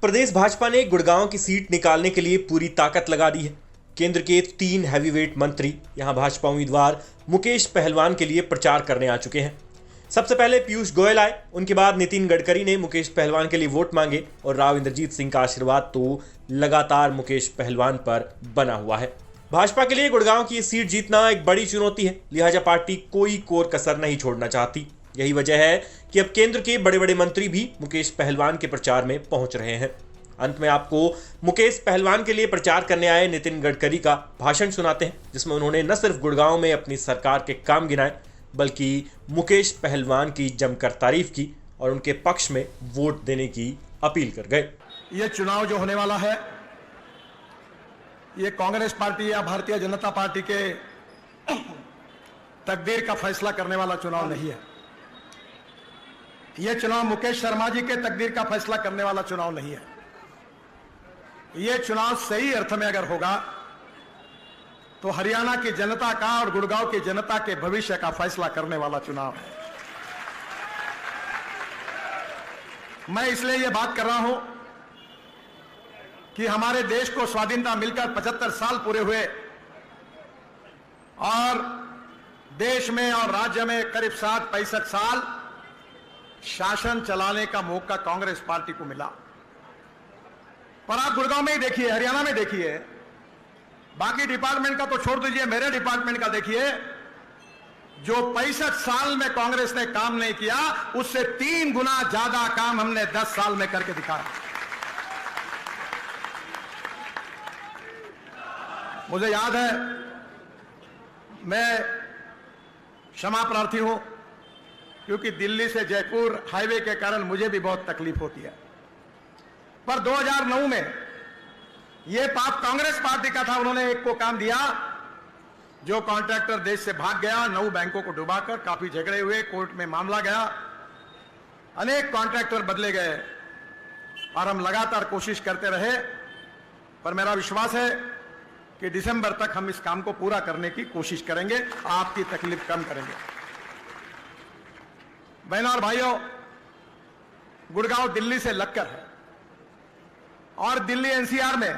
प्रदेश भाजपा ने गुड़गांव की सीट निकालने के लिए पूरी ताकत लगा दी है। केंद्र के 3 हैवीवेट मंत्री यहां भाजपा उम्मीदवार मुकेश पहलवान के लिए प्रचार करने आ चुके हैं। सबसे पहले पीयूष गोयल आए, उनके बाद नितिन गडकरी ने मुकेश पहलवान के लिए वोट मांगे और राव इंद्रजीत सिंह का आशीर्वाद तो लगातार मुकेश पहलवान पर बना हुआ है। भाजपा के लिए गुड़गांव की सीट जीतना एक बड़ी चुनौती है, लिहाजा पार्टी कोई कोर कसर नहीं छोड़ना चाहती। यही वजह है कि अब केंद्र के बड़े बड़े मंत्री भी मुकेश पहलवान के प्रचार में पहुंच रहे हैं। अंत में आपको मुकेश पहलवान के लिए प्रचार करने आए नितिन गडकरी का भाषण सुनाते हैं, जिसमें उन्होंने न सिर्फ गुड़गांव में अपनी सरकार के काम गिनाए, बल्कि मुकेश पहलवान की जमकर तारीफ की और उनके पक्ष में वोट देने की अपील कर गए। ये चुनाव जो होने वाला है, ये कांग्रेस पार्टी या भारतीय जनता पार्टी के तकदीर का फैसला करने वाला चुनाव नहीं है। यह चुनाव मुकेश शर्मा जी के तकदीर का फैसला करने वाला चुनाव नहीं है। यह चुनाव सही अर्थ में अगर होगा तो हरियाणा की जनता का और गुड़गांव की जनता के भविष्य का फैसला करने वाला चुनाव है। मैं इसलिए यह बात कर रहा हूं कि हमारे देश को स्वाधीनता मिलकर 75 साल पूरे हुए और देश में और राज्य में करीब 65 साल शासन चलाने का मौका कांग्रेस पार्टी को मिला। पर आप गुड़गांव में ही देखिए, हरियाणा में देखिए, बाकी डिपार्टमेंट का तो छोड़ दीजिए, मेरे डिपार्टमेंट का देखिए, जो 65 साल में कांग्रेस ने काम नहीं किया उससे 3 गुना ज्यादा काम हमने 10 साल में करके दिखाया। मुझे याद है, मैं क्षमा प्रार्थी हूं क्योंकि दिल्ली से जयपुर हाईवे के कारण मुझे भी बहुत तकलीफ होती है, पर 2009 में यह पाप कांग्रेस पार्टी का था। उन्होंने एक को काम दिया, जो कॉन्ट्रैक्टर देश से भाग गया, 9 बैंकों को डुबाकर, काफी झगड़े हुए, कोर्ट में मामला गया, अनेक कॉन्ट्रैक्टर बदले गए और हम लगातार कोशिश करते रहे। पर मेरा विश्वास है कि दिसंबर तक हम इस काम को पूरा करने की कोशिश करेंगे, आपकी तकलीफ कम करेंगे। बहनों और भाइयों, गुड़गांव दिल्ली से लगकर है और दिल्ली एनसीआर में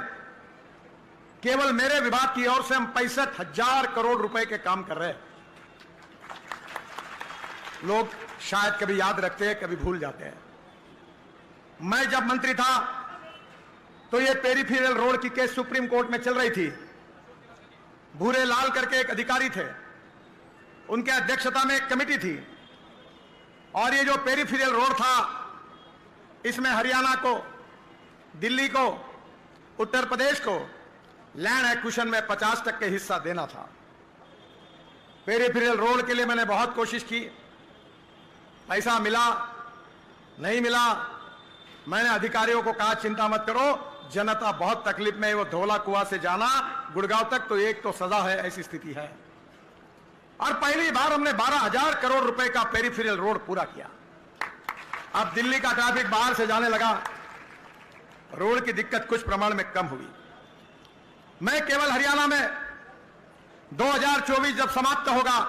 केवल मेरे विभाग की ओर से हम 65,000 करोड़ रुपए के काम कर रहे हैं। लोग शायद कभी याद रखते हैं, कभी भूल जाते हैं। मैं जब मंत्री था तो ये पेरीफेरल रोड की केस सुप्रीम कोर्ट में चल रही थी। भूरे लाल करके एक अधिकारी थे, उनके अध्यक्षता में एक कमेटी थी और ये जो पेरीफेरल रोड था, इसमें हरियाणा को, दिल्ली को, उत्तर प्रदेश को लैंड एक्विजिशन में 50% हिस्सा देना था। पेरीफेरल रोड के लिए मैंने बहुत कोशिश की, पैसा मिला नहीं मिला। मैंने अधिकारियों को कहा चिंता मत करो, जनता बहुत तकलीफ में है, वो धौला कुआं से जाना गुड़गांव तक तो एक तो सजा है, ऐसी स्थिति है। और पहली बार हमने 12,000 करोड़ रुपए का पेरीफेरल रोड पूरा किया। अब दिल्ली का ट्रैफिक बाहर से जाने लगा, रोड की दिक्कत कुछ प्रमाण में कम हुई। मैं केवल हरियाणा में 2024 जब समाप्त होगा,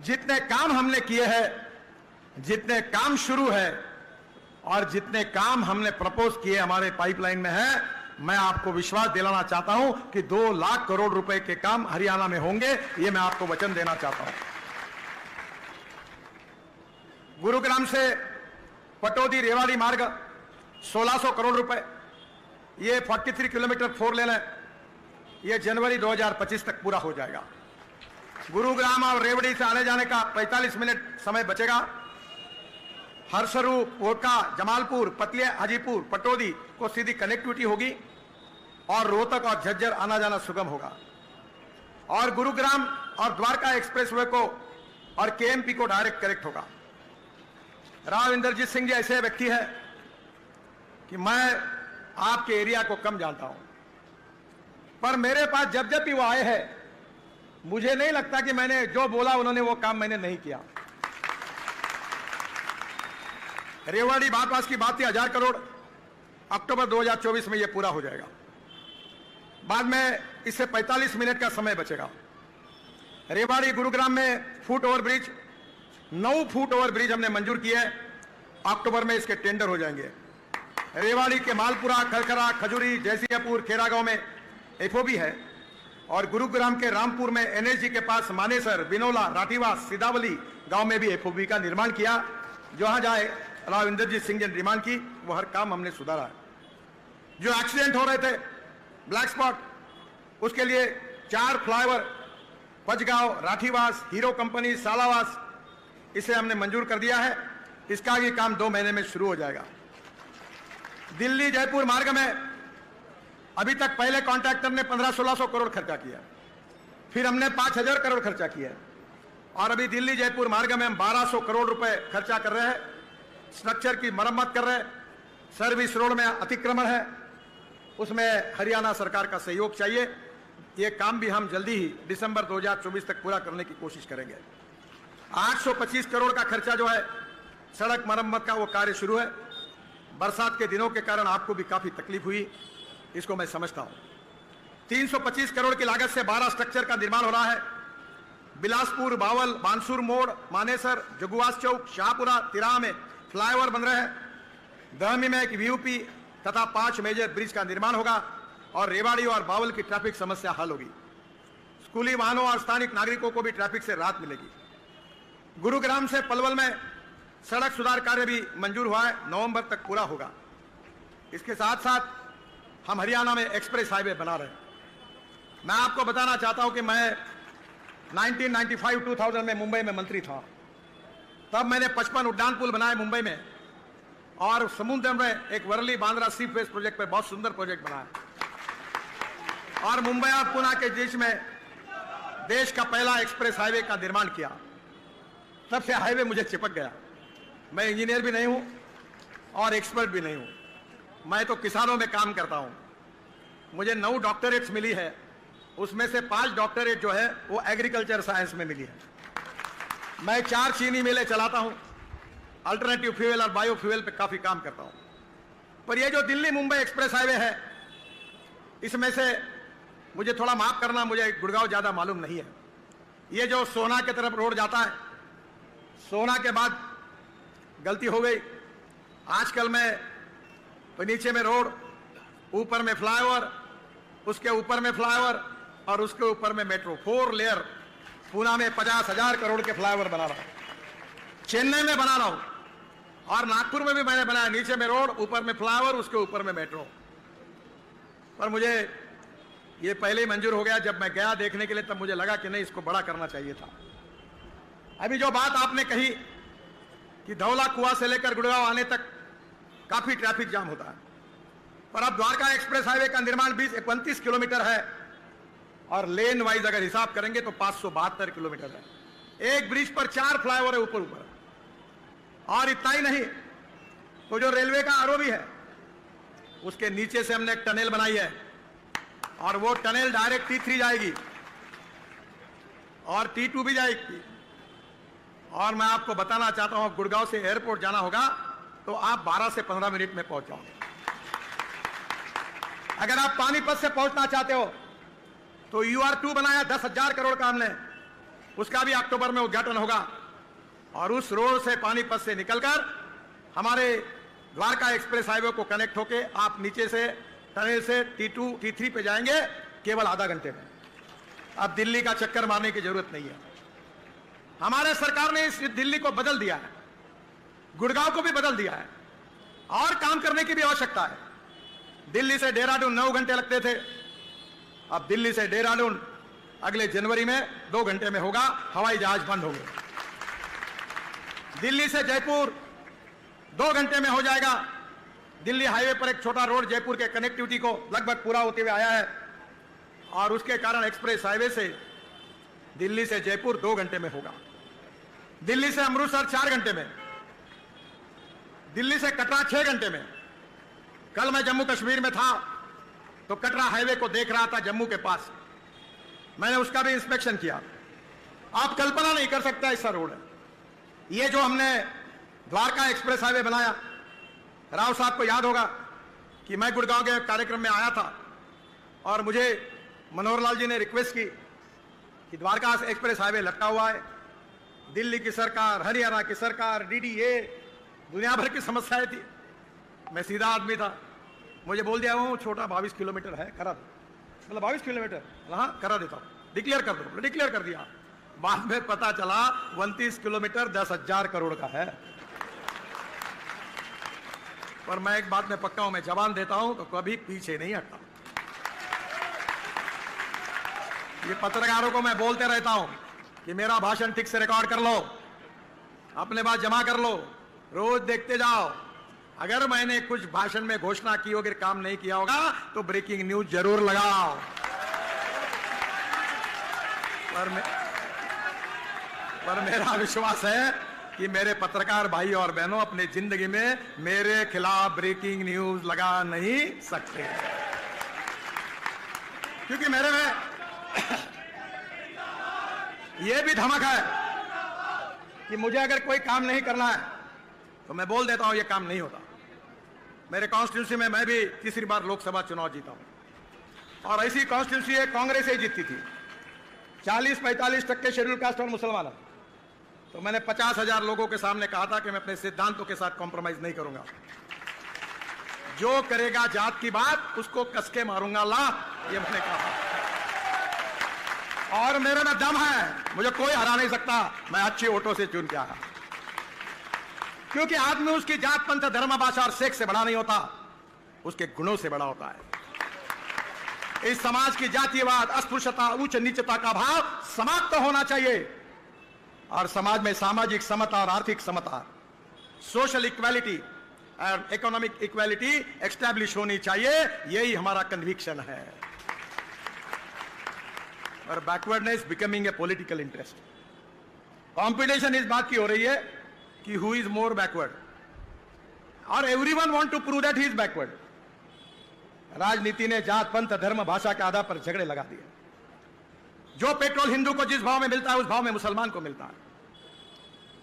जितने काम हमने किए हैं, जितने काम शुरू है और जितने काम हमने प्रपोज किए हमारे पाइपलाइन में है, मैं आपको विश्वास दिलाना चाहता हूं कि 2 लाख करोड़ रुपए के काम हरियाणा में होंगे। यह मैं आपको वचन देना चाहता हूं। गुरुग्राम से पटौदी रेवाड़ी मार्ग 1600 करोड़ रुपए, ये 43 किलोमीटर 4 लेन है, ये जनवरी 2025 तक पूरा हो जाएगा। गुरुग्राम और रेवड़ी से आने जाने का 45 मिनट समय बचेगा। हरसरू, कोटा, जमालपुर, पतलिया, हाजीपुर, पटौदी को सीधी कनेक्टिविटी होगी और रोहतक और झज्जर आना जाना सुगम होगा। और गुरुग्राम और द्वारका एक्सप्रेसवे को और केएमपी को डायरेक्ट कनेक्ट होगा। राव इंद्रजीत सिंह जी ऐसे व्यक्ति है कि मैं आपके एरिया को कम जानता हूं, पर मेरे पास जब जब भी वो आए हैं, मुझे नहीं लगता कि मैंने जो बोला उन्होंने वो काम मैंने नहीं किया। रेवाड़ी बाईपास की बात थी 1000 करोड़, अक्टूबर 2024 में ये पूरा हो जाएगा। बाद में इससे 45 मिनट का समय बचेगा। रेवाड़ी गुरुग्राम में फुट ओवरब्रिज, 9 फुट ओवरब्रिज हमने मंजूर किए, अक्टूबर में इसके टेंडर हो जाएंगे। रेवाड़ी के मालपुरा, खरखरा, खजूरी, जैसियापुर, खेरागांव में एफओबी है और गुरुग्राम के रामपुर में एनएसजी के पास मानेसर, बिनोला, राठीवास, सिदावली गांव में भी एफओबी का निर्माण किया। जहां जाए राव इंद्रजीत सिंह ने निर्माण की, वो हर काम हमने सुधारा है। जो एक्सीडेंट हो रहे थे, ब्लैक स्पॉट, उसके लिए 4 flyover Pachgaon, Rathiwas, hero company, Salawas, इसे हमने मंजूर कर दिया है। इसका भी काम 2 महीने में शुरू हो जाएगा। दिल्ली जयपुर मार्ग में अभी तक पहले कॉन्ट्रैक्टर ने 1500-1600 करोड़ खर्चा किया, फिर हमने 5000 करोड़ खर्चा किया और अभी दिल्ली जयपुर मार्ग में हम 1200 करोड़ रुपए खर्चा कर रहे हैं। स्ट्रक्चर की मरम्मत कर रहे हैं। सर्विस रोड में अतिक्रमण है, उसमें हरियाणा सरकार का सहयोग चाहिए। ये काम भी हम जल्दी ही दिसंबर 2024 तक पूरा करने की कोशिश करेंगे। 825 करोड़ का खर्चा जो है सड़क मरम्मत का, वो कार्य शुरू है। बरसात के दिनों के कारण आपको भी काफी तकलीफ हुई, इसको मैं समझता हूं। 325 करोड़ की लागत से 12 स्ट्रक्चर का निर्माण हो रहा है। बिलासपुर, बावल, बानसूर मोड़, मानेसर, जगुआस चौक, शाहपुरा, तिराहा में फ्लाईओवर बन रहे हैं। दहमी में एक वीयूपी तथा 5 मेजर ब्रिज का निर्माण होगा और रेवाड़ी और बावल की ट्रैफिक समस्या हल होगी। स्कूली वाहनों और स्थानिक नागरिकों को भी ट्रैफिक से राहत मिलेगी। गुरुग्राम से पलवल में सड़क सुधार कार्य भी मंजूर हुआ है, नवंबर तक पूरा होगा। इसके साथ साथ हम हरियाणा में एक्सप्रेस हाईवे बना रहे हैं। मैं आपको बताना चाहता हूं कि मैं 1995-2000 में मुंबई में मंत्री था। तब मैंने 55 उड्डान पुल बनाए मुंबई में और समुद्र में एक वर्ली बांद्रा सीफेस प्रोजेक्ट पे बहुत सुंदर प्रोजेक्ट बनाया और मुंबई और पुणे के बीच में देश का पहला एक्सप्रेस हाईवे का निर्माण किया। तब से हाईवे मुझे चिपक गया। मैं इंजीनियर भी नहीं हूं और एक्सपर्ट भी नहीं हूं। मैं तो किसानों में काम करता हूं। मुझे 9 डॉक्टरेट्स मिली है, उसमें से 5 डॉक्टरेट जो है वो एग्रीकल्चर साइंस में मिली है। मैं 4 चीनी मिलें चलाता हूं, अल्टरनेटिव फ्यूल और बायो फ्यूल पे काफी काम करता हूं। पर ये जो दिल्ली मुंबई एक्सप्रेस हाईवे है, इसमें से मुझे थोड़ा माफ करना, मुझे गुड़गांव ज्यादा मालूम नहीं है। ये जो सोना की तरफ रोड जाता है, सोना के बाद गलती हो गई। आजकल में तो नीचे में रोड, ऊपर में फ्लाईओवर, उसके ऊपर में फ्लाईओवर और उसके ऊपर में मेट्रो, 4 लेयर। पूना में 50,000 करोड़ के फ्लाईओवर बना रहा हूं, चेन्नई में बना रहा हूं और नागपुर में भी मैंने बनाया। नीचे में रोड, ऊपर में फ्लाईओवर, उसके ऊपर में मेट्रो। पर मुझे ये पहले ही मंजूर हो गया। जब मैं गया देखने के लिए तब मुझे लगा कि नहीं, इसको बड़ा करना चाहिए था। अभी जो बात आपने कही कि धौला कुआं से लेकर गुड़गांव आने तक काफी ट्रैफिक जाम होता है, पर अब द्वारका एक्सप्रेस हाईवे का निर्माण 29 किलोमीटर है और लेन वाइज अगर हिसाब करेंगे तो 572 किलोमीटर है। एक ब्रिज पर 4 फ्लाईओवर है ऊपर ऊपर। और इतना ही नहीं, तो जो रेलवे का आरओबी है उसके नीचे से हमने एक टनल बनाई है और वो टनल डायरेक्ट T3 जाएगी और T2 भी जाएगी। और मैं आपको बताना चाहता हूं, गुड़गांव से एयरपोर्ट जाना होगा तो आप 12 से 15 मिनट में पहुंच जाओगे। अगर आप पानीपत से पहुंचना चाहते हो तो UR2 बनाया 10,000 करोड़ का हमने, उसका भी अक्टूबर में उद्घाटन होगा और उस रोड से पानीपत से निकलकर हमारे द्वारका एक्सप्रेस हाईवे को कनेक्ट होके आप नीचे से टनल से T2 T3 पे जाएंगे केवल आधा घंटे में। अब दिल्ली का चक्कर मारने की जरूरत नहीं है। हमारे सरकार ने इस दिल्ली को बदल दिया है, गुड़गांव को भी बदल दिया है और काम करने की भी आवश्यकता है। दिल्ली से देहरादून 9 घंटे लगते थे, अब दिल्ली से देहरादून अगले जनवरी में 2 घंटे में होगा। हवाई जहाज बंद होंगे। दिल्ली से जयपुर 2 घंटे में हो जाएगा। दिल्ली हाईवे पर एक छोटा रोड जयपुर के कनेक्टिविटी को लगभग पूरा होते हुए आया है और उसके कारण एक्सप्रेस हाईवे से दिल्ली से जयपुर 2 घंटे में होगा। दिल्ली से अमृतसर 4 घंटे में, दिल्ली से कटरा 6 घंटे में। कल मैं जम्मू कश्मीर में था तो कटरा हाईवे को देख रहा था जम्मू के पास, मैंने उसका भी इंस्पेक्शन किया। आप कल्पना नहीं कर सकता ऐसा रोड है। ये जो हमने द्वारका एक्सप्रेस हाईवे बनाया, राव साहब को याद होगा कि मैं गुड़गांव के कार्यक्रम में आया था और मुझे मनोहर लाल जी ने रिक्वेस्ट की कि द्वारका एक्सप्रेस हाईवे लटका हुआ है। दिल्ली की सरकार, हरियाणा की सरकार, DDA, दुनिया भर की समस्याएं थी। मैं सीधा आदमी था, मुझे बोल दिया वो छोटा 22 किलोमीटर है, करा दो। मतलब 22 किलोमीटर, हाँ करा देता हूँ, डिक्लेयर कर दो। डिक्लेयर कर दिया। बाद में पता चला 29 किलोमीटर 10,000 करोड़ का है। पर मैं एक बात में पक्का हूं, मैं जवान देता हूं तो कभी पीछे नहीं हटता। ये पत्रकारों को मैं बोलते रहता हूं कि मेरा भाषण ठीक से रिकॉर्ड कर लो, अपने बात जमा कर लो, रोज देखते जाओ। अगर मैंने कुछ भाषण में घोषणा की होगी, काम नहीं किया होगा तो ब्रेकिंग न्यूज जरूर लगाओ। पर मेरा विश्वास है कि मेरे पत्रकार भाई और बहनों अपनी जिंदगी में मेरे खिलाफ ब्रेकिंग न्यूज लगा नहीं सकते, क्योंकि मेरे में यह भी धमक है कि मुझे अगर कोई काम नहीं करना है तो मैं बोल देता हूं यह काम नहीं होता। मेरे कॉन्स्टिट्यूंसी में मैं भी तीसरी बार लोकसभा चुनाव जीता हूं और ऐसी कॉन्स्टिट्यूंसी कांग्रेस ही जीतती थी। 40-45% शेड्यूल कास्ट और मुसलमान, तो मैंने 50,000 लोगों के सामने कहा था कि मैं अपने सिद्धांतों के साथ कॉम्प्रोमाइज नहीं करूंगा। जो करेगा जात की बात उसको कसके मारूंगा ला, ये मैंने कहा। और मेरे में दम है, मुझे कोई हरा नहीं सकता। मैं अच्छे वोटों से चुन के आया, क्योंकि आदमी उसकी जात पंथ धर्म भाषा और सेक्स से बड़ा नहीं होता, उसके गुणों से बड़ा होता है। इस समाज की जातीयवाद, अस्पृश्यता, उच्च नीचता का भाव समाप्त तो होना चाहिए और समाज में सामाजिक समता और आर्थिक समता, सोशल इक्वालिटी और इकोनॉमिक इक्वालिटी एस्टैब्लिश होनी चाहिए। यही हमारा कन्विक्शन है। और backwardness becoming a political interest. Competition इस बात की हो रही है कि हु इज मोर बैकवर्ड, और everyone want to prove that he is backward. राजनीति ने जात पंथ धर्म भाषा के आधार पर झगड़े लगा दिए। जो पेट्रोल हिंदू को जिस भाव में मिलता है उस भाव में मुसलमान को मिलता है,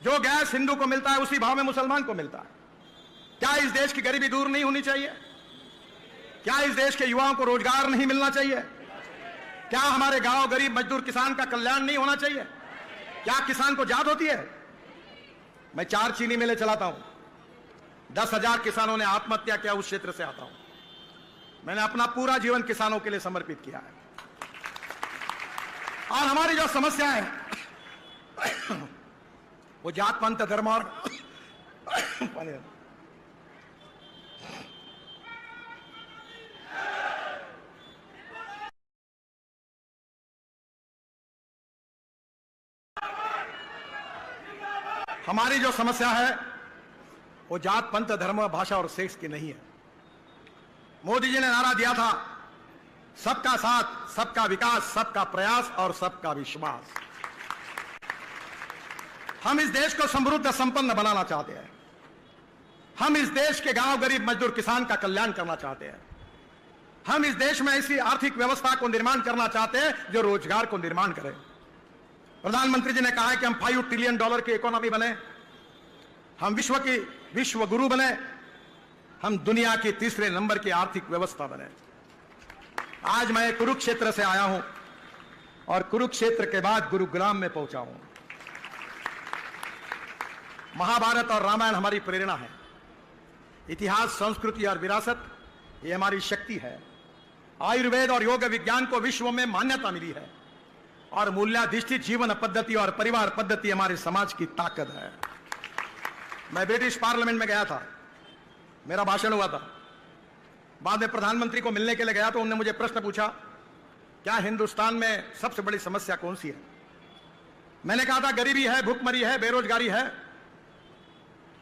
जो गैस हिंदू को मिलता है उसी भाव में मुसलमान को मिलता है। क्या इस देश की गरीबी दूर नहीं होनी चाहिए? क्या इस देश के युवाओं को रोजगार नहीं मिलना चाहिए? क्या हमारे गांव गरीब मजदूर किसान का कल्याण नहीं होना चाहिए? क्या किसान को जात होती है? मैं 4 चीनी मिलें चलाता हूं, 10,000 किसानों ने आत्महत्या किया, उस क्षेत्र से आता हूं। मैंने अपना पूरा जीवन किसानों के लिए समर्पित किया है। और हमारी जो समस्या है वो जात पंथ धर्म और हमारी जो समस्या है वो जात पंथ धर्म भाषा और सेक्स की नहीं है। मोदी जी ने नारा दिया था, सबका साथ, सबका विकास, सबका प्रयास और सबका विश्वास। हम इस देश को समृद्ध संपन्न बनाना चाहते हैं। हम इस देश के गांव गरीब मजदूर किसान का कल्याण करना चाहते हैं। हम इस देश में ऐसी आर्थिक व्यवस्था को निर्माण करना चाहते हैं जो रोजगार को निर्माण करे। प्रधानमंत्री जी ने कहा है कि हम $5 ट्रिलियन की इकोनॉमी बने, हम विश्व गुरु बने, हम दुनिया की 3रे नंबर की आर्थिक व्यवस्था बने। आज मैं कुरुक्षेत्र से आया हूं और कुरुक्षेत्र के बाद गुरुग्राम में पहुंचा हूं। महाभारत और रामायण हमारी प्रेरणा है। इतिहास, संस्कृति और विरासत ये हमारी शक्ति है। आयुर्वेद और योग विज्ञान को विश्व में मान्यता मिली है और मूल्याधिष्ठित जीवन पद्धति और परिवार पद्धति हमारे समाज की ताकत है। मैं ब्रिटिश पार्लियामेंट में गया था, मेरा भाषण हुआ था। बाद में प्रधानमंत्री को मिलने के लिए गया तो उन्होंने मुझे प्रश्न पूछा, क्या हिंदुस्तान में सबसे बड़ी समस्या कौन सी है? मैंने कहा था गरीबी है, भूखमरी है, बेरोजगारी है।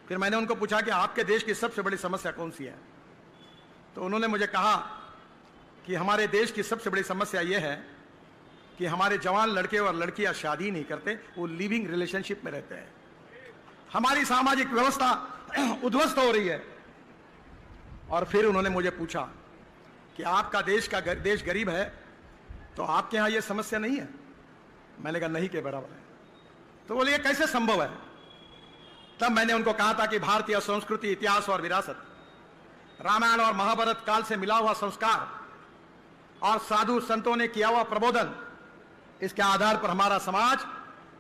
फिर मैंने उनको पूछा कि आपके देश की सबसे बड़ी समस्या कौन सी है? तो उन्होंने मुझे कहा कि हमारे देश की सबसे बड़ी समस्या यह है कि हमारे जवान लड़के और लड़कियां शादी नहीं करते, वो लिविंग रिलेशनशिप में रहते हैं। हमारी सामाजिक व्यवस्था उद्ध्वस्त हो रही है। और फिर उन्होंने मुझे पूछा कि आपका देश गरीब है तो आपके यहां यह समस्या नहीं है? मैंने कहा नहीं के बराबर है। तो बोले ये कैसे संभव है? तब मैंने उनको कहा था कि भारतीय संस्कृति, इतिहास और विरासत, रामायण और महाभारत काल से मिला हुआ संस्कार और साधु संतों ने किया हुआ प्रबोधन, इसके आधार पर हमारा समाज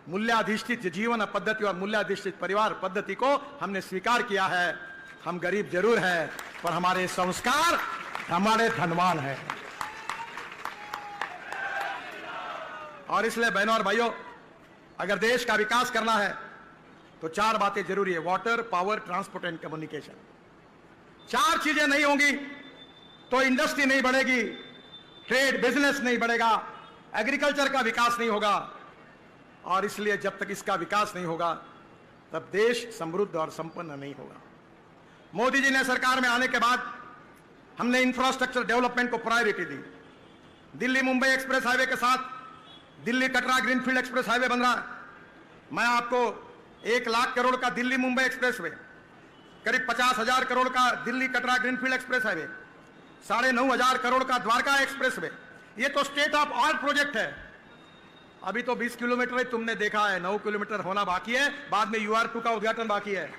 मूल्याधिष्ठित जीवन पद्धति और मूल्याधिष्ठित परिवार पद्धति को हमने स्वीकार किया है हम गरीब जरूर हैं, पर हमारे संस्कार हमारे धनवान हैं। और इसलिए बहनों और भाइयों, अगर देश का विकास करना है तो 4 बातें जरूरी है: water, power, transport and communication. 4 चीजें नहीं होंगी तो इंडस्ट्री नहीं बढ़ेगी, ट्रेड बिजनेस नहीं बढ़ेगा, एग्रीकल्चर का विकास नहीं होगा। और इसलिए जब तक इसका विकास नहीं होगा तब देश समृद्ध और संपन्न नहीं होगा। मोदी जी ने सरकार में आने के बाद हमने इंफ्रास्ट्रक्चर डेवलपमेंट को प्रायोरिटी दी। दिल्ली मुंबई एक्सप्रेस हाईवे के साथ Delhi Katra greenfield express highway बन रहा है। मैं आपको 1 लाख करोड़ का दिल्ली मुंबई एक्सप्रेस वे, करीब 50,000 करोड़ का Delhi Katra greenfield express highway, 9,500 crore का द्वारका एक्सप्रेस वे, ये तो स्टेट ऑफ आर्ट प्रोजेक्ट है। अभी तो 20 किलोमीटर ही तुमने देखा है, 9 किलोमीटर होना बाकी है, बाद में UR2 का उद्घाटन बाकी है।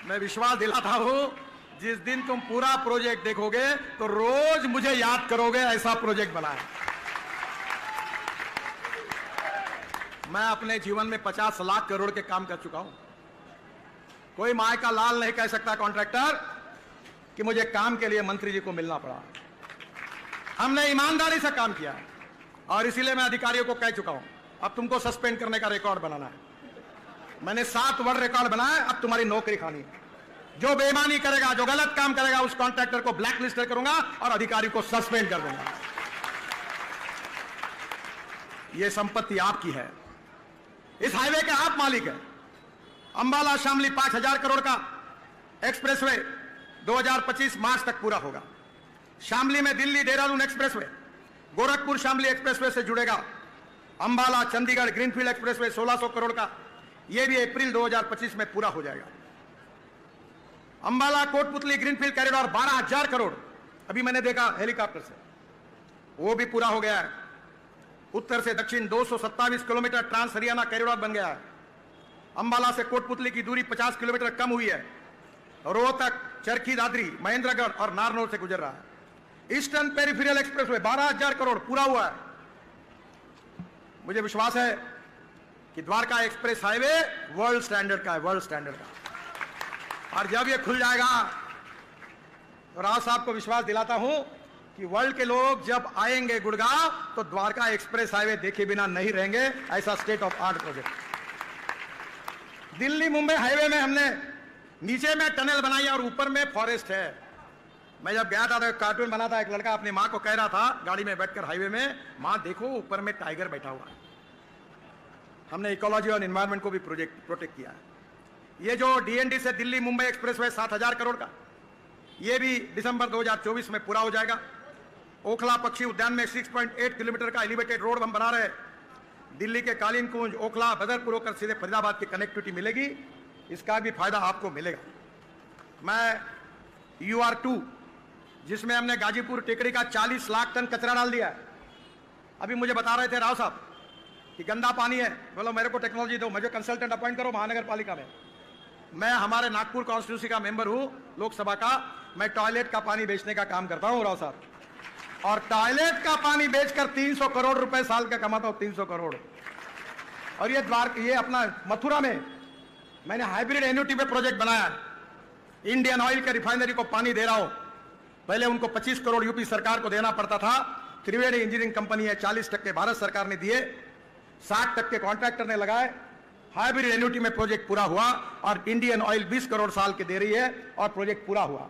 मैं विश्वास दिलाता हूं, जिस दिन तुम पूरा प्रोजेक्ट देखोगे तो रोज मुझे याद करोगे, ऐसा प्रोजेक्ट बना है। मैं अपने जीवन में 50 लाख करोड़ के काम कर चुका हूं। कोई माय का लाल नहीं कह सकता कॉन्ट्रैक्टर कि मुझे काम के लिए मंत्री जी को मिलना पड़ा। हमने ईमानदारी से काम किया और इसीलिए मैं अधिकारियों को कह चुका हूं, अब तुमको सस्पेंड करने का रिकॉर्ड बनाना है। मैंने 7 वर्ल्ड रिकॉर्ड बनाया, अब तुम्हारी नौकरी खानी है। जो बेईमानी करेगा, जो गलत काम करेगा, उस कॉन्ट्रैक्टर को ब्लैक लिस्ट करूंगा और अधिकारी को सस्पेंड कर दूंगा। यह संपत्ति आपकी है, इस हाईवे के आप मालिक हैं। अंबाला शामली 5,000 करोड़ का एक्सप्रेसवे 2025 मार्च तक पूरा होगा। शामली में दिल्ली देहरादून एक्सप्रेसवे, गोरखपुर शामली एक्सप्रेसवे से जुड़ेगा। अंबाला चंडीगढ़ ग्रीनफील्ड एक्सप्रेसवे 1,600 करोड़ का, यह भी अप्रैल 2025 में पूरा हो जाएगा। अंबाला कोटपुतली ग्रीनफील्ड कॉरिडोर 12,000 करोड़, अभी मैंने देखा हेलीकॉप्टर से, वो भी पूरा हो गया है। उत्तर से दक्षिण 227 किलोमीटर ट्रांस हरियाणा कॉरिडोर बन गया है। अंबाला से कोटपुतली की दूरी 50 किलोमीटर कम हुई है। रोहतक, चरखी दादरी, महेंद्रगढ़ और नारनौल से गुजर रहा है। ईस्टर्न पेरिफेरल एक्सप्रेसवे 12,000 करोड़ पूरा हुआ है। मुझे विश्वास है कि Dwarka express highway world standard का है, वर्ल्ड स्टैंडर्ड का। और जब ये खुल जाएगा तो राव साहब को विश्वास दिलाता हूं कि वर्ल्ड के लोग जब आएंगे गुड़गांव तो द्वारका एक्सप्रेस हाईवे देखे बिना नहीं रहेंगे। ऐसा state of art project. Delhi Mumbai highway में हमने नीचे में टनल बनाई और ऊपर में फॉरेस्ट है। मैं जब गया था तो एक कार्टून बना था, एक लड़का अपनी माँ को कह रहा था गाड़ी में बैठकर हाईवे में, माँ देखो ऊपर में टाइगर बैठा हुआ है। हमने इकोलॉजी और एनवायरनमेंट को भी प्रोटेक्ट किया है। ये जो DND से दिल्ली मुंबई एक्सप्रेसवे 7,000 करोड़ का, ये भी दिसंबर 2024 में पूरा हो जाएगा। ओखला पक्षी उद्यान में 6.8 किलोमीटर का एलिवेटेड रोड हम बना रहे हैं। दिल्ली के कालीन कुंज, ओखला, बदरपुर होकर सीधे फरीदाबाद की कनेक्टिविटी मिलेगी, इसका भी फायदा आपको मिलेगा। मैं UR2 जिसमें हमने गाजीपुर टेकरी का 40 लाख टन कचरा डाल दिया है। अभी मुझे बता रहे थे राव साहब कि गंदा पानी है, बोलो मेरे को टेक्नोलॉजी दो, मुझे कंसल्टेंट अपॉइंट करो महानगर पालिका में। मैं हमारे नागपुर कॉन्स्टिट्यूंसी का मेंबर हूं लोकसभा का, मैं टॉयलेट का पानी बेचने का काम करता हूं राव साहब, और टॉयलेट का पानी बेचकर 300 करोड़ रुपए साल का कमाता हूं, 300 करोड़। और ये अपना मथुरा में मैंने हाइब्रिड एन्युटी पे प्रोजेक्ट बनाया। इंडियन ऑयल के रिफाइनरी को पानी दे रहा हूं। पहले उनको 25 करोड़ यूपी सरकार को देना पड़ता था। त्रिवेणी इंजीनियरिंग कंपनी है, 40% भारत सरकार ने दिए, 60% कॉन्ट्रैक्टर ने लगाए। हाइब्रिड एन्युटी में प्रोजेक्ट पूरा हुआ और इंडियन ऑयल 20 करोड़ साल के दे रही है और प्रोजेक्ट पूरा हुआ।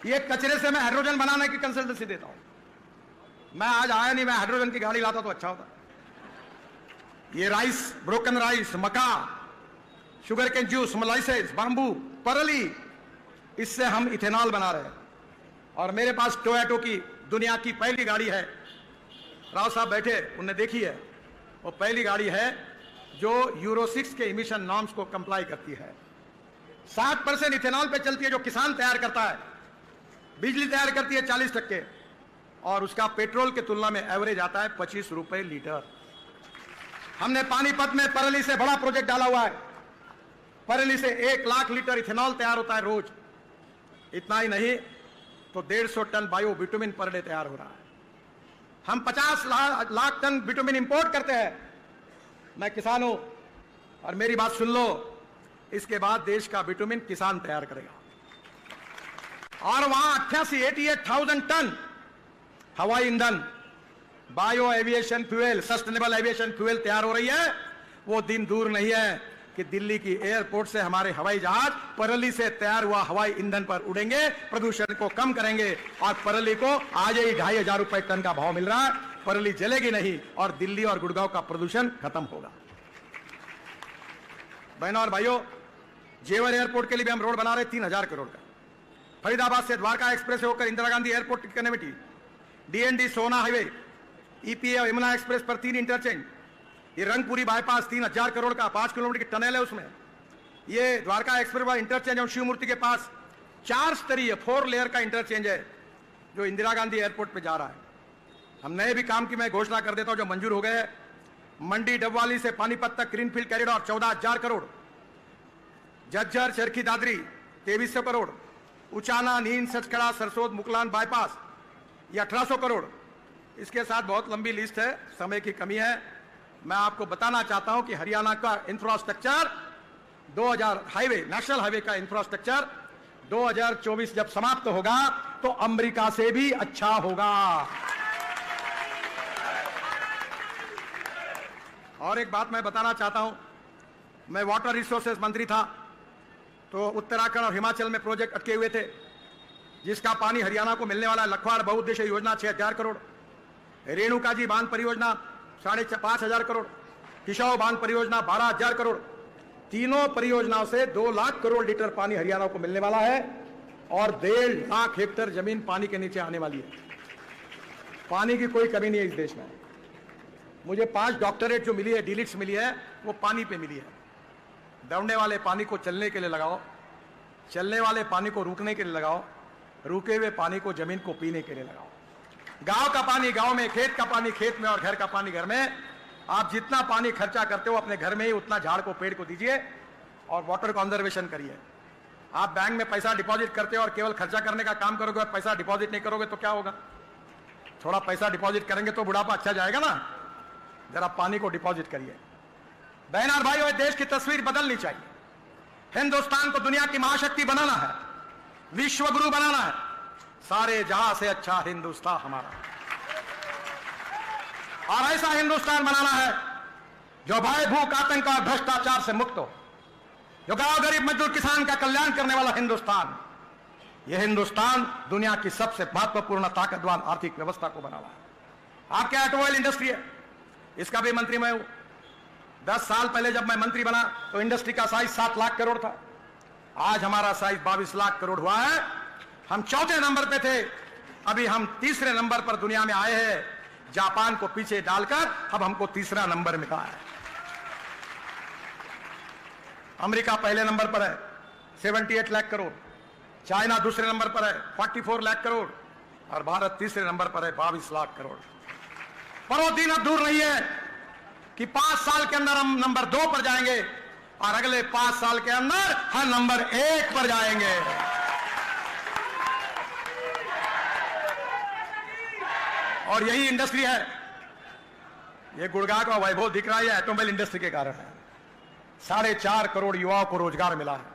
ये कचरे से मैं हाइड्रोजन बनाने की कंसल्टेंसी देता हूं। मैं आज आया नहीं, मैं हाइड्रोजन की गाड़ी लाता तो अच्छा होता। ये राइस, ब्रोकन राइस, मक्का, शुगर केन जूस, मोलाइसेस, बांबू, परली, इससे हम इथेनॉल बना रहे हैं। और मेरे पास टोयोटो की दुनिया की पहली गाड़ी है, राव साहब बैठे, उन्होंने देखी है। वो पहली गाड़ी है जो यूरो 6 के इमिशन नॉर्म्स को कंप्लाई करती है। 60% इथेनॉल पे चलती है, जो किसान तैयार करता है। बिजली तैयार करती है 40%, और उसका पेट्रोल के तुलना में एवरेज आता है 25 रुपए लीटर। हमने पानीपत में परली से बड़ा प्रोजेक्ट डाला हुआ है। परली से 1 लाख लीटर इथेनॉल तैयार होता है रोज। इतना ही नहीं तो 150 ton bio bitumen per day तैयार हो रहा है। हम 50 लाख टन बिटुमिन इंपोर्ट करते हैं। मैं किसान हूं और मेरी बात सुन लो, इसके बाद देश का बिटुमिन किसान तैयार करेगा। और वहां 88,000 टन हवाई ईंधन, bio aviation fuel, sustainable aviation fuel तैयार हो रही है। वो दिन दूर नहीं है कि दिल्ली की एयरपोर्ट से हमारे हवाई जहाज परली से तैयार हुआ हवाई ईंधन पर उड़ेंगे, प्रदूषण को कम करेंगे। और परली को आज ही 2,500 रुपए टन का भाव मिल रहा है, परली जलेगी नहीं और दिल्ली और गुड़गांव का प्रदूषण खत्म होगा। बहनों और भाइयों, जेवर एयरपोर्ट के लिए भी हम रोड बना रहे 3,000 करोड़ का। फरीदाबाद से द्वारका एक्सप्रेस होकर इंदिरा गांधी एयरपोर्ट की कनेक्टिविटी, डीएनडी सोना हाईवे, ईपीए और यमुना एक्सप्रेस पर 3 इंटरचेंज, ये रंगपुरी बाईपास 3,000 करोड़ का 5 किलोमीटर की टनल है उसमें। ये द्वारका एक्सप्रेस पर इंटरचेंज और शिव मूर्ति के पास 4 स्तरीय 4 लेयर का इंटरचेंज है जो इंदिरा गांधी एयरपोर्ट पे जा रहा है। हम नए भी काम की मैं घोषणा कर देता हूं जो मंजूर हो गए हैं। मंडी डबवाली से पानीपत तक ग्रीनफील्ड कॉरिडोर 14,000 करोड़, झज्जर चरखी दादरी 2,300 करोड़, उचाना नींद सचखड़ा सरसोद मुकलान बाईपास ये 1,800 करोड़। इसके साथ बहुत लंबी लिस्ट है, समय की कमी है। मैं आपको बताना चाहता हूं कि हरियाणा का इंफ्रास्ट्रक्चर 2000 हाईवे, नेशनल हाईवे का इंफ्रास्ट्रक्चर 2024 जब समाप्त होगा तो अमेरिका से भी अच्छा होगा। और एक बात मैं बताना चाहता हूं, मैं वाटर रिसोर्सेज मंत्री था तो उत्तराखंड और हिमाचल में प्रोजेक्ट अटके हुए थे जिसका पानी हरियाणा को मिलने वाला है। लखवाड़ बहुउद्देशीय योजना 6,000 करोड़, रेणुका जी बांध परियोजना 5,500 करोड़, किशाऊ बांध परियोजना 12,000 करोड़। तीनों परियोजनाओं से 2 लाख करोड़ लीटर पानी हरियाणा को मिलने वाला है और 1.5 लाख हेक्टेयर जमीन पानी के नीचे आने वाली है। पानी की कोई कमी नहीं है इस देश में। मुझे 5 डॉक्टरेट जो मिली है, डीलिट्स मिली है, वो पानी पे मिली है। दौड़ने वाले पानी को चलने के लिए लगाओ, चलने वाले पानी को रुकने के लिए लगाओ, रुके हुए पानी को जमीन को पीने के लिए लगाओ। गांव का पानी गांव में, खेत का पानी खेत में और घर का पानी घर में। आप जितना पानी खर्चा करते हो अपने घर में ही उतना झाड़ को, पेड़ को दीजिए और वाटर कंजर्वेशन करिए। आप बैंक में पैसा डिपॉजिट करते हो और केवल खर्चा करने का काम करोगे और पैसा डिपॉजिट नहीं करोगे तो क्या होगा? थोड़ा पैसा डिपॉजिट करेंगे तो बुढ़ापा अच्छा जाएगा ना। जरा पानी को डिपॉजिट करिए। बहन और भाइयों, देश की तस्वीर बदलनी चाहिए। हिंदुस्तान को दुनिया की महाशक्ति बनाना है, विश्व गुरु बनाना है। सारे जहां से अच्छा हिंदुस्तान हमारा, और ऐसा हिंदुस्तान बनाना है जो भय भूख आतंक और भ्रष्टाचार से मुक्त हो, जो गांव गरीब मजदूर किसान का कल्याण करने वाला हिंदुस्तान। यह हिंदुस्तान दुनिया की सबसे महत्वपूर्ण ताकतवान आर्थिक व्यवस्था को बनाना है। आपके ऑटोमोबाइल इंडस्ट्री है, इसका भी मंत्री मैं हूं। 10 साल पहले जब मैं मंत्री बना तो इंडस्ट्री का साइज 7 लाख करोड़ था। आज हमारा साइज 22 लाख करोड़ हुआ है। हम 4थे नंबर पे थे, अभी हम 3रे नंबर पर दुनिया में आए हैं। जापान को पीछे डालकर अब हमको 3रा नंबर मिला है। अमेरिका पहले नंबर पर है 78 लाख करोड़, चाइना दूसरे नंबर पर है 44 लाख करोड़ और भारत 3रे नंबर पर है 22 लाख करोड़। पर वो दिन अब दूर नहीं है कि 5 साल के अंदर हम नंबर 2 पर जाएंगे और अगले 5 साल के अंदर हम नंबर 1 पर जाएंगे। और यही इंडस्ट्री है, ये गुड़गांव का वैभव दिख रहा है, ये ऑटोमोबाइल इंडस्ट्री के कारण है। 4.5 करोड़ युवाओं को रोजगार मिला है।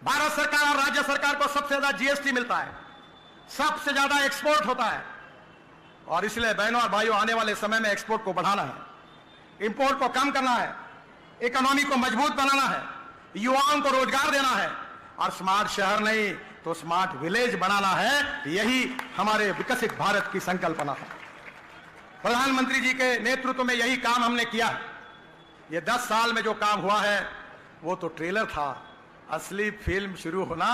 भारत सरकार और राज्य सरकार को सबसे ज्यादा जीएसटी मिलता है, सबसे ज्यादा एक्सपोर्ट होता है। और इसलिए बहनों और भाइयों, आने वाले समय में एक्सपोर्ट को बढ़ाना है, इंपोर्ट को कम करना है, इकोनॉमी को मजबूत बनाना है, युवाओं को रोजगार देना है और स्मार्ट शहर नहीं तो स्मार्ट विलेज बनाना है। यही हमारे विकसित भारत की संकल्पना है। प्रधानमंत्री जी के नेतृत्व में यही काम हमने किया। ये 10 साल में जो काम हुआ है वो तो ट्रेलर था, असली फिल्म शुरू होना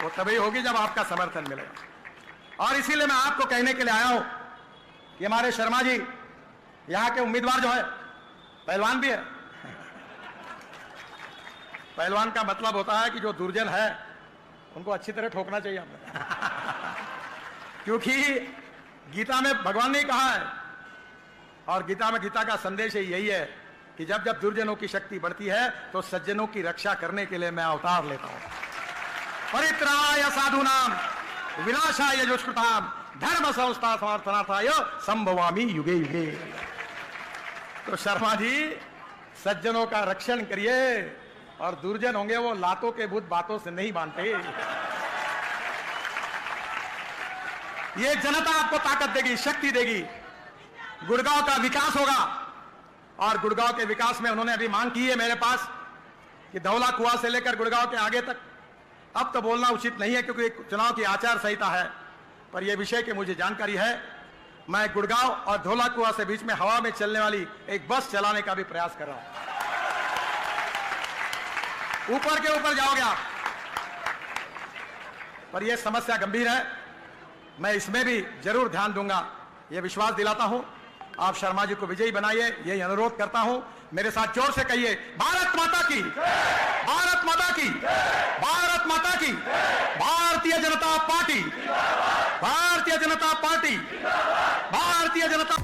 वो तभी होगी जब आपका समर्थन मिलेगा। और इसीलिए मैं आपको कहने के लिए आया हूं कि हमारे शर्मा जी यहां के उम्मीदवार जो है पहलवान भी है। पहलवान का मतलब होता है कि जो दुर्जन है उनको अच्छी तरह ठोकना चाहिए आपने। क्योंकि गीता में भगवान ने कहा है और गीता का संदेश यही है कि जब जब दुर्जनों की शक्ति बढ़ती है तो सज्जनों की रक्षा करने के लिए मैं अवतार लेता हूं। परित्राणाय साधूनाम विनाशाय दुष्कृताम धर्म संस्थापनार्थाय संभवामि युगे युगे। तो शर्मा जी सज्जनों का रक्षण करिए और दुर्जन होंगे वो लातों के भूत बातों से नहीं बांधते। ये जनता आपको ताकत देगी, शक्ति देगी, गुड़गांव का विकास होगा। और गुड़गांव के विकास में उन्होंने अभी मांग की है मेरे पास कि धौला कुआं से लेकर गुड़गांव के आगे तक, अब तो बोलना उचित नहीं है क्योंकि चुनाव की आचार संहिता है, पर यह विषय की मुझे जानकारी है। मैं गुड़गांव और धौला कुआं से बीच में हवा में चलने वाली एक बस चलाने का भी प्रयास कर रहा हूं। ऊपर के ऊपर जाओगे आप, पर यह समस्या गंभीर है, मैं इसमें भी जरूर ध्यान दूंगा। यह विश्वास दिलाता हूं, आप शर्मा जी को विजयी बनाइए, यही अनुरोध करता हूं। मेरे साथ जोर से कहिए, भारत माता की, भारत माता की, भारत माता की, भारतीय जनता पार्टी, भारतीय जनता पार्टी, भारतीय जनता